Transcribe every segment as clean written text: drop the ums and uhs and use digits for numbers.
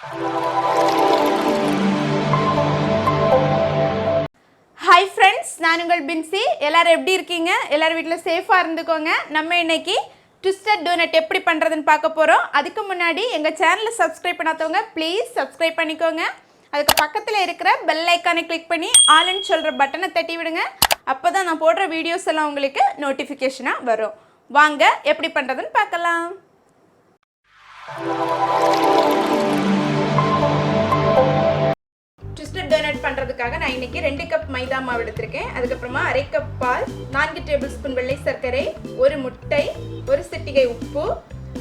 Hi friends, நான் உங்கள் பின்சி. எல்லாரும் எப்படி இருக்கீங்க? எல்லாரும் வீட்டில் சேஃபாக இருந்துக்கோங்க. நம்ம இன்னைக்கு ட்விஸ்டட் டோனட் எப்படி பண்ணுறதுன்னு பார்க்க போகிறோம். அதுக்கு முன்னாடி எங்கள் சேனலை சப்ஸ்கிரைப் பண்ணாதவங்க ப்ளீஸ் சப்ஸ்கிரைப் பண்ணிக்கோங்க. அதுக்கு பக்கத்தில் இருக்கிற பெல் ஐக்கானை கிளிக் பண்ணி ஆல்ன்னு சொல்கிற பட்டனை தட்டி விடுங்க. அப்போ தான் நான் போடுற வீடியோஸ் எல்லாம் உங்களுக்கு நோட்டிஃபிகேஷனாக வரும். வாங்க எப்படி பண்ணுறதுன்னு பார்க்கலாம். ட்விஸ்டட் டோனட் பண்ணுறதுக்காக நான் இன்றைக்கி 2 கப் மைதா மாவு எடுத்திருக்கேன். அதுக்கப்புறமா அரை கப் பால், 4 டேபிள் ஸ்பூன் வெள்ளை சர்க்கரை, 1 முட்டை, 1 சிட்டிகை உப்பு,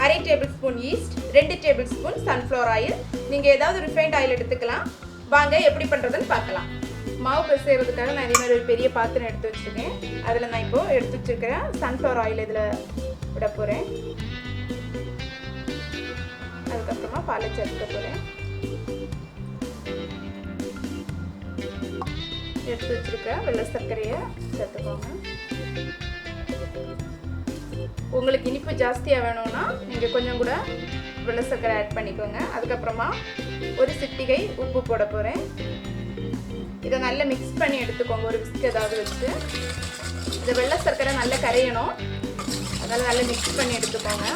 அரை table spoon east, 2 table spoon sunflower oil. நீங்கள் ஏதாவது ரிஃபைண்ட் ஆயில் எடுத்துக்கலாம். வாங்க எப்படி பண்ணுறதுன்னு பார்க்கலாம். மாவு பிசைறதுக்காக நான் இதே மாதிரி ஒரு பெரிய பாத்திரம் எடுத்து வச்சுருக்கேன். அதில் நான் இப்போது எடுத்து வச்சுருக்கிறேன் சன்ஃப்ளவர் ஆயில் இதில் விட போகிறேன். அதுக்கப்புறமா பாலை சேர்த்துக்க போகிறேன். எடுத்து வச்சுருக்க வெள்ளை சர்க்கரையை சேர்த்துக்கோங்க. உங்களுக்கு இனிப்பு ஜாஸ்தியாக வேணும்னா நீங்கள் கொஞ்சம் கூட வெள்ளை சர்க்கரை ஆட் பண்ணிக்கோங்க. அதுக்கப்புறமா 1 சிட்டிகை உப்பு போட போகிறேன். இதை நல்லா மிக்ஸ் பண்ணி எடுத்துக்கோங்க. ஒரு விஸ்க் ஏதாவது வச்சு இந்த வெள்ளை சர்க்கரை நல்லா கரையணும். அதனால் நல்லா மிக்ஸ் பண்ணி எடுத்துக்கோங்க.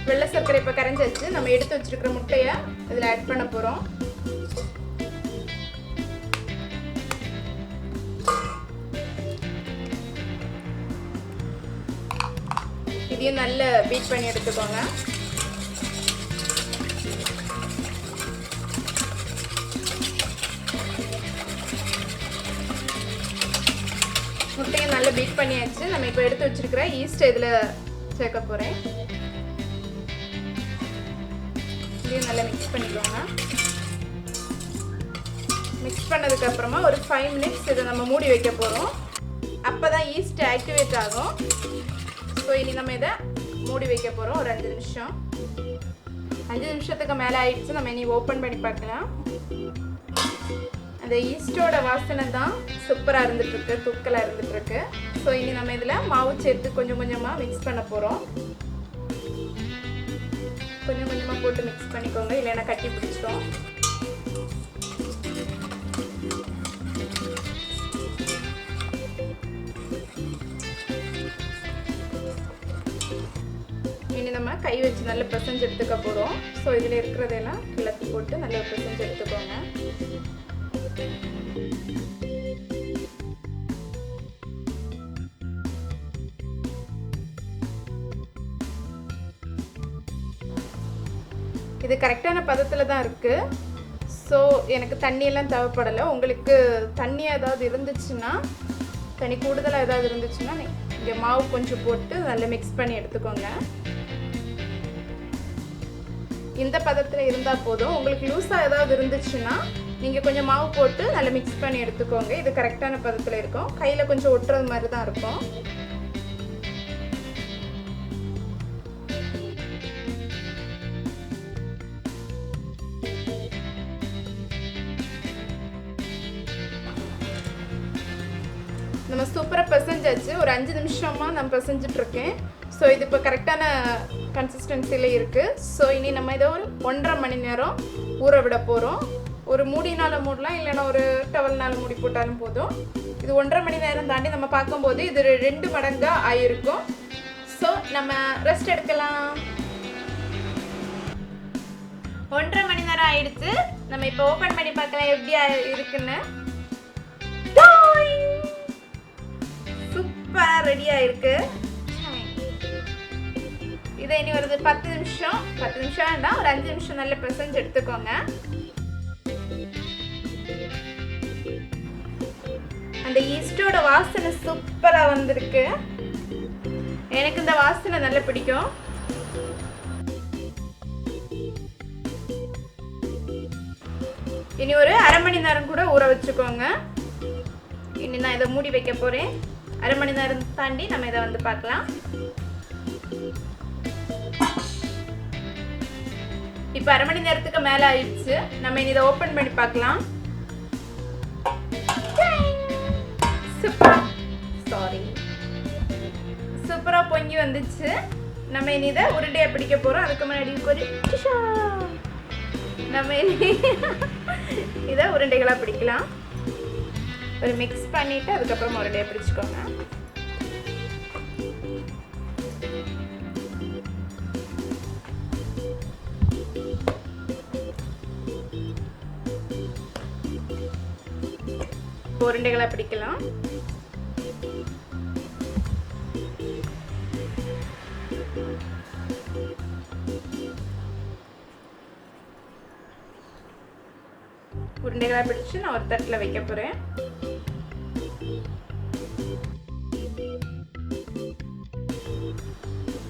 வெள்ளை சர்க்கரை இப்போ கரைஞ்சாச்சு. நம்ம எடுத்து வச்சிருக்கிற முட்டையை இதில் ஆட் பண்ண போகிறோம். இதையும் நல்லா பீட் பண்ணி எடுத்துக்கோங்க. முட்டையை நல்லா பீட் பண்ணியாச்சு. நம்ம இப்போ எடுத்து வச்சிருக்கிற ஈஸ்ட் இதில் சேர்க்க போகிறேன். இதையும் நல்லா மிக்ஸ் பண்ணிக்கோங்க. மிக்ஸ் பண்ணதுக்கப்புறமா ஒரு 5 மினிட்ஸ் இதை நம்ம மூடி வைக்க போகிறோம். அப்போ தான் ஈஸ்ட் ஆக்டிவேட் ஆகும். ஸோ இனி நம்ம இதை மூடி வைக்க போகிறோம் ஒரு 5 நிமிஷம். 5 நிமிஷத்துக்கு மேலே ஆயிடுச்சு. நம்ம இனி ஓப்பன் பண்ணி பார்க்கலாம். அந்த ஈஸ்டோட வாசனை தான் சூப்பராக இருந்துகிட்ருக்கு, தூக்கலாக இருந்துகிட்ருக்கு. ஸோ இனி நம்ம இதில் மாவு சேர்த்து கொஞ்சம் கொஞ்சமாக மிக்ஸ் பண்ண போகிறோம். கொஞ்சம் கொஞ்சமாக போட்டு மிக்ஸ் பண்ணிக்கோங்க, இல்லைன்னா கட்டி பிடிச்சிடும். இனி நம்ம கை வச்சு நல்லா பிசைஞ்சு எடுத்துக்க போகிறோம். ஸோ இதில் இருக்கிறதெல்லாம் கிளப்பி போட்டு நல்லா பிசைஞ்சு எடுத்துக்கோங்க. இது கரெக்டான பதத்தில் தான் இருக்குது. ஸோ எனக்கு தண்ணியெல்லாம் தேவைப்படலை. உங்களுக்கு தண்ணி ஏதாவது இருந்துச்சுன்னா, தண்ணி கூடுதலாக ஏதாவது இருந்துச்சுன்னா இங்கே மாவு கொஞ்சம் போட்டு நல்லா மிக்ஸ் பண்ணி எடுத்துக்கோங்க. இந்த பதத்தில் இருந்தால் போதும். உங்களுக்கு லூஸாக ஏதாவது இருந்துச்சுன்னா நீங்கள் கொஞ்சம் மாவு போட்டு நல்லா மிக்ஸ் பண்ணி எடுத்துக்கோங்க. இது கரெக்டான பதத்தில் இருக்கும். கையில் கொஞ்சம் ஒட்டுறது மாதிரி தான் இருக்கும். நம்ம சூப்பராக பிசைஞ்சாச்சு. ஒரு 5 நிமிஷமாக நான் பிசைஞ்சிட்ருக்கேன். ஸோ இது இப்போ கரெக்டான கன்சிஸ்டன்சியில் இருக்குது. ஸோ இனி நம்ம இதை ஒரு 1.5 மணி நேரம் ஊற விட போகிறோம். ஒரு மூடினால் மூடலாம், இல்லைன்னா ஒரு டவல்னால் மூடி போட்டாலும் போதும். இது 1.5 மணி நேரம் தாண்டி நம்ம பார்க்கும்போது இது 2 மடங்காக ஆகிருக்கும். ஸோ நம்ம ரெஸ்ட் எடுக்கலாம். 1.5 மணி நேரம் ஆயிடுச்சு. நம்ம இப்போ ஓப்பன் பண்ணி பார்க்கலாம் எப்படி இருக்குன்னு. சூப்பராக ரெடியாக இருக்கு. இதை இனி ஒரு 10 நிமிஷம் வேண்டாம், ஒரு 5 நிமிஷம் நல்லா பிசைஞ்சு எடுத்துக்கோங்க. அந்த ஈஸ்டோட வாசனை சூப்பராக வந்திருக்கு. எனக்கு இந்த வாசனை நல்லா பிடிக்கும். இனி ஒரு 1/2 மணி நேரம் கூட ஊற வச்சுக்கோங்க. இனி நான் இதை மூடி வைக்க போகிறேன். 1/2 மணி நேரம் தாண்டி நம்ம இதை வந்து பார்க்கலாம். இப்போ 1/2 மணி நேரத்துக்கு மேலே ஆயிடுச்சு. நம்ம இனி இதை ஓப்பன் பண்ணி பார்க்கலாம். சூப்பராக பொங்கி வந்துச்சு. நம்ம இனி இதை உருண்டையாக பிடிக்க போகிறோம். அதுக்கு முன்னாடி ஒரு நம்ம இனி இதை உருண்டைகளாக பிடிக்கலாம். ஒரு மிக்ஸ் பண்ணிவிட்டு அதுக்கப்புறம் உருண்டையாக பிடிச்சிக்கோங்க. உருண்டைகளாக பிடிக்கலாம். உருண்டைகளாக பிடிச்சு நான் ஒரு தட்டில் வைக்க போகிறேன்.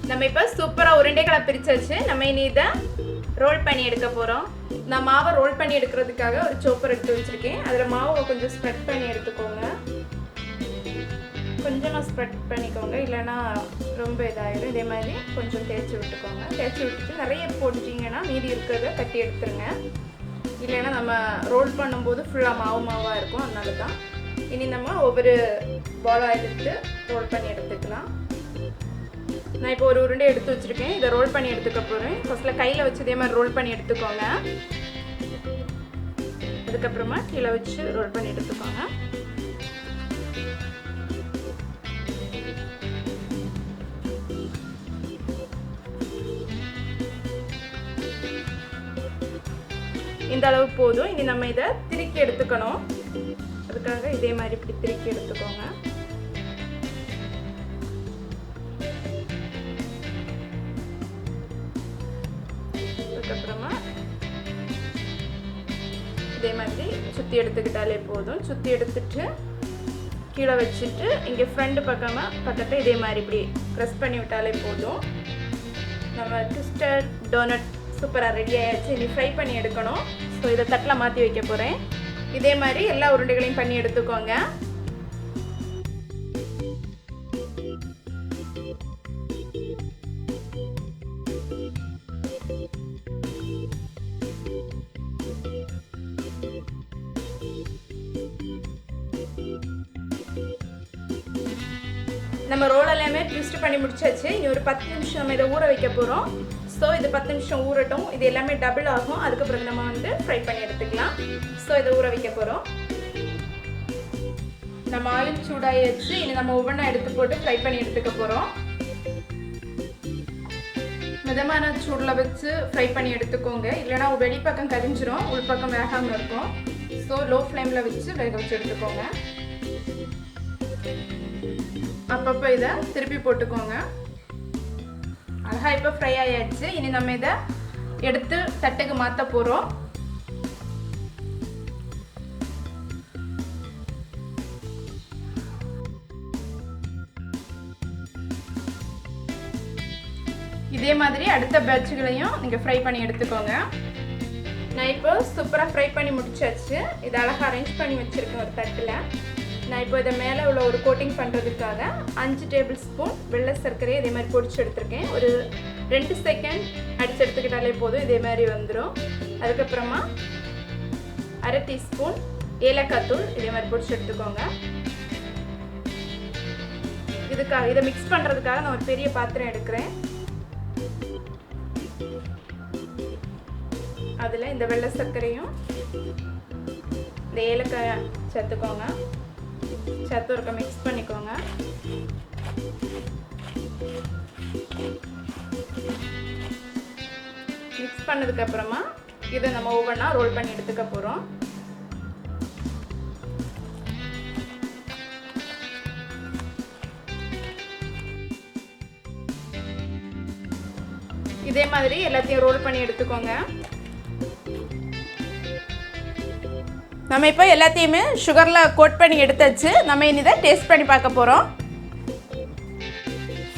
நம்ம இப்போ சூப்பராக உருண்டைகளை பிரிச்சாச்சு. நம்ம இனி இதை ரோல் பண்ணி எடுக்க போகிறோம். நான் மாவை ரோல் பண்ணி எடுக்கிறதுக்காக ஒரு சோப்பர் எடுத்து வச்சுருக்கேன். அதில் மாவை கொஞ்சம் ஸ்ப்ரெட் பண்ணி எடுத்துக்கோங்க. கொஞ்சமாக ஸ்ப்ரெட் பண்ணிக்கோங்க, இல்லைன்னா ரொம்ப இதாகிடும். இதே மாதிரி கொஞ்சம் தேய்ச்சி விட்டுக்கோங்க. தேய்ச்சி விட்டுட்டு நிறைய போட்டுட்டிங்கன்னா மீதி இருக்கிறத தட்டி எடுத்துருங்க. இல்லைன்னா நம்ம ரோல் பண்ணும்போது ஃபுல்லாக மாவாக இருக்கும். அதனால தான் இனி நம்ம ஒவ்வொரு பாலாக எடுத்து ரோல் பண்ணி எடுத்துக்கலாம். நான் இப்போ ஒரு உருண்டை எடுத்து வச்சுருக்கேன். இதை ரோல் பண்ணி எடுத்துக்க போகிறேன். ஃபஸ்ட்டில் கையில் வச்சு இதே மாதிரி ரோல் பண்ணி எடுத்துக்கோங்க. அதுக்கப்புறமா கீழே வச்சு ரோல் பண்ணி எடுத்துக்கோங்க. இந்த அளவு போதும். இனி நம்ம இதை திருக்கி எடுத்துக்கணும். அதுக்காக இதே மாதிரி இப்படி திருக்கி எடுத்துக்கோங்க. அதுக்கப்புறமா இதே மாதிரி சுற்றி எடுத்துக்கிட்டாலே போதும். சுற்றி எடுத்துட்டு கீழே வச்சுட்டு இங்கே ஃப்ரண்ட் பக்கத்தில் இதே மாதிரி இப்படி ப்ரெஸ் பண்ணி விட்டாலே போதும். நம்ம ட்விஸ்டட் டோனட் சூப்பராக ரெடி ஆகிடுச்சு. இனி ஃப்ரை பண்ணி எடுக்கணும். ஸோ இதை தட்டில் மாற்றி வைக்க போகிறேன். இதே மாதிரி எல்லா உருண்டைகளையும் பண்ணி எடுத்துக்கோங்க. நம்ம ரோல் எல்லாமே ட்விஸ்ட் பண்ணி முடிச்சாச்சு. இனி ஒரு 10 நிமிஷம் நம்ம இதை ஊற வைக்க போகிறோம். ஸோ இது 10 நிமிஷம் ஊறட்டும். இது எல்லாமே டபுள் ஆகும். அதுக்கப்புறம் நம்ம வந்து ஃப்ரை பண்ணி எடுத்துக்கலாம். ஸோ இதை ஊற வைக்க போகிறோம். நம்ம ஆயில் சூடாகிடுச்சு. இனி நம்ம ஒவ்வொன்றா எடுத்து போட்டு ஃப்ரை பண்ணி எடுத்துக்க போகிறோம். மிதமான சூடில் வச்சு ஃப்ரை பண்ணி எடுத்துக்கோங்க. இல்லைனா வெளிப்பக்கம் கரிஞ்சிரும், உள்பக்கம் வேகாமல் இருக்கும். ஸோ லோ ஃப்ளேமில் வச்சு வேக வச்சு எடுத்துக்கோங்க. அப்பப்போ இதை திருப்பி போட்டுக்கோங்க. அழகாக இப்போ ஃப்ரை ஆகிடுச்சு. இனி நம்ம இதை எடுத்து தட்டுக்கு மாற்ற போகிறோம். இதே மாதிரி அடுத்த பேட்சுகளையும் நீங்கள் ஃப்ரை பண்ணி எடுத்துக்கோங்க. நான் இப்போ சூப்பராக ஃப்ரை பண்ணி முடிச்சாச்சு. இதை அழகாக அரேஞ்ச் பண்ணி வச்சுருக்கேன் ஒரு தட்டில். நான் இப்போ இதை மேலே உள்ள ஒரு கோட்டிங் பண்ணுறதுக்காக 5 டேபிள் ஸ்பூன் வெள்ளை சர்க்கரையை இதே மாதிரி பொடிச்சு எடுத்துருக்கேன். ஒரு 2 செகண்ட் அடிச்சு எடுத்துக்கிட்டாலே போதும், இதே மாதிரி வந்துடும். அதுக்கப்புறமா 1/2 டீஸ்பூன் ஏலக்காய் தூள் இதே மாதிரி பொடிச்சு எடுத்துக்கோங்க. இதை மிக்ஸ் பண்ணுறதுக்காக நான் ஒரு பெரிய பாத்திரம் எடுக்கிறேன். அதில் இந்த வெள்ளை சர்க்கரையும் இந்த ஏலக்காயை சேர்த்துக்கோங்க. சேர்த்து ஒருக்க மிக்ஸ் பண்ணிக்கோங்க. மிக்ஸ் பண்ணதுக்கப்புறமா இதை நம்ம ஒவ்வொன்றா ரோல் பண்ணி எடுத்துக்க போகிறோம். இதே மாதிரி எல்லாத்தையும் ரோல் பண்ணி எடுத்துக்கோங்க. நம்ம இப்போ எல்லாத்தையுமே சுகரில் கோட் பண்ணி எடுத்தாச்சு. நம்ம இனி இதை டேஸ்ட் பண்ணி பார்க்க போகிறோம்.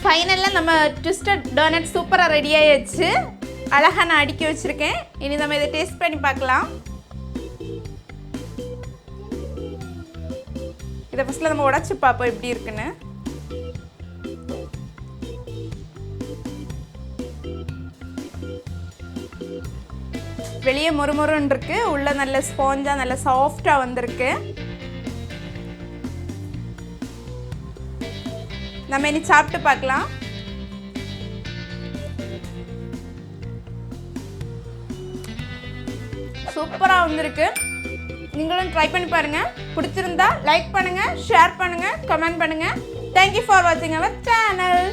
ஃபைனலில் நம்ம ட்விஸ்டட் டோனட் சூப்பராக ரெடி ஆகிடுச்சு. அழகாக நான் அடுக்கி வச்சுருக்கேன். இனி நம்ம இதை டேஸ்ட் பண்ணி பார்க்கலாம். இதை ஃபஸ்ட்டில் நம்ம உடச்சி பார்ப்போம் எப்படி இருக்குன்னு. வெளியே மொறுமொறுன்னு இருக்கு, உள்ள நல்ல ஸ்பாஞ்சாக நல்ல சாஃப்டாக வந்திருக்கு. நம்ம இனி சாப்பிட்டு பார்க்கலாம். சூப்பராக வந்திருக்கு. நீங்களும் ட்ரை பண்ணி பாருங்கள். பிடிச்சிருந்தா லைக் பண்ணுங்கள், ஷேர் பண்ணுங்கள், கமெண்ட் பண்ணுங்கள். தேங்க்யூ ஃபார் வாட்சிங் அவர் சேனல்.